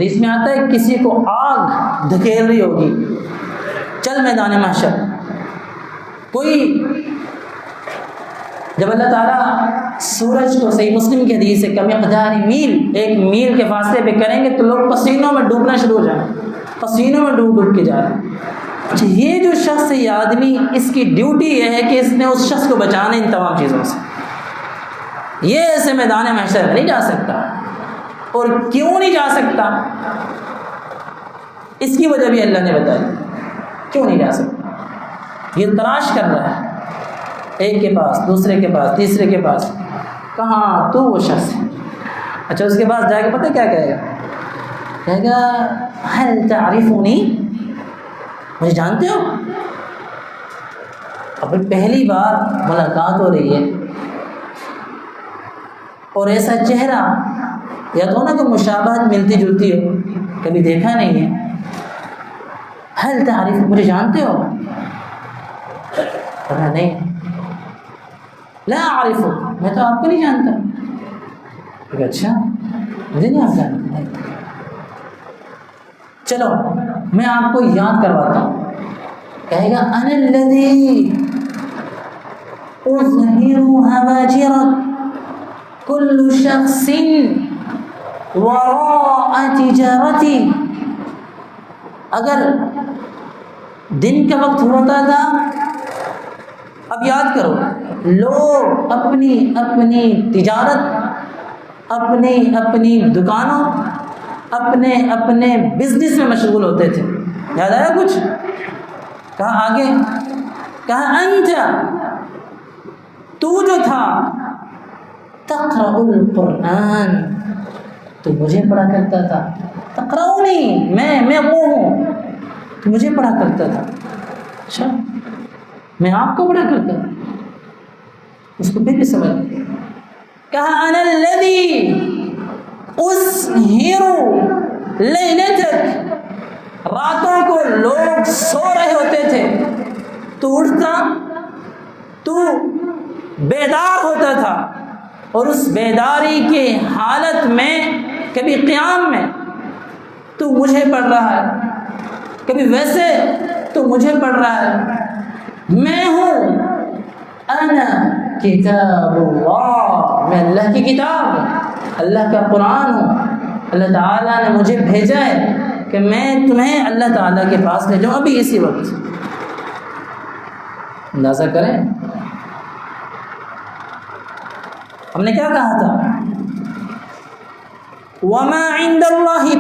اس میں آتا ہے کسی کو آگ دھکیل رہی ہوگی، چل میدان محشر. کوئی جب اللہ تعالیٰ سورج کو، صحیح مسلم کی حدیث ہے، کمقدار میل، 1 میل کے فاصلے پہ کریں گے تو لوگ پسینوں میں ڈوبنا شروع ہو جائیں، پسینوں میں ڈوب کے جا رہے ہیں. اچھا، یہ جو شخص ہے، یہ آدمی، اس کی ڈیوٹی یہ ہے کہ اس نے اس شخص کو بچانا ان تمام چیزوں سے. یہ ایسے میدان محشر نہیں جا سکتا. اور کیوں نہیں جا سکتا؟ اس کی وجہ بھی اللہ نے بتائی کیوں نہیں جا سکتا. یہ تلاش کر رہا ہے، ایک کے پاس، دوسرے کے پاس، تیسرے کے پاس، کہاں تو وہ شخص ہے. اچھا، اس کے پاس جا کے پتہ کیا کہے گا؟ کہے گا هل تعرفونی، مجھے جانتے ہو؟ اب پہلی بار ملاقات ہو رہی ہے اور ایسا چہرہ، یا تو نا کہ مشابہت ملتی جلتی ہو، کبھی دیکھا نہیں ہے. هل تعرف، مجھے جانتے ہو؟ کہا نہیں، لا اعرف، میں تو آپ کو نہیں جانتا. کہ اچھا، مجھے نہیں آپ جانتا. چلو میں آپ کو یاد کرواتا ہوں. کہے گا انا الذی اظہر ہواجر کل شخص وراء تجارتی. اگر دن کا وقت ہوتا تھا، اب یاد کرو، لوگ اپنی اپنی تجارت، اپنی اپنی دکانوں، اپنے اپنے بزنس میں مشغول ہوتے تھے. یاد آیا کچھ؟ کہا آگے، کہا انت، تو جو تھا، تقرأ القرآن، تو مجھے پڑھا کرتا تھا. تقرأنی، میں وہ ہوں، تو مجھے پڑھا کرتا تھا. اچھا، میں آپ کو پڑھا کرتا تھا. اس کو پھر بھی سمجھ. کہا انا الذی اسہر لیلتک، راتوں کو لوگ سو رہے ہوتے تھے، تو اٹھتا، تو بیدار ہوتا تھا، اور اس بیداری کی حالت میں کبھی قیام میں تو مجھے پڑھ رہا ہے، کبھی ویسے تو مجھے پڑھ رہا ہے. میں ہوں انا کتاب اللہ، میں اللہ کی کتاب، اللہ کا قرآن ہوں. اللہ تعالیٰ نے مجھے بھیجا ہے کہ میں تمہیں اللہ تعالیٰ کے پاس لے جاؤں ابھی اسی وقت. اندازہ کریں ہم نے کیا کہا تھا؟ وَمَا عِندَ اللَّهِ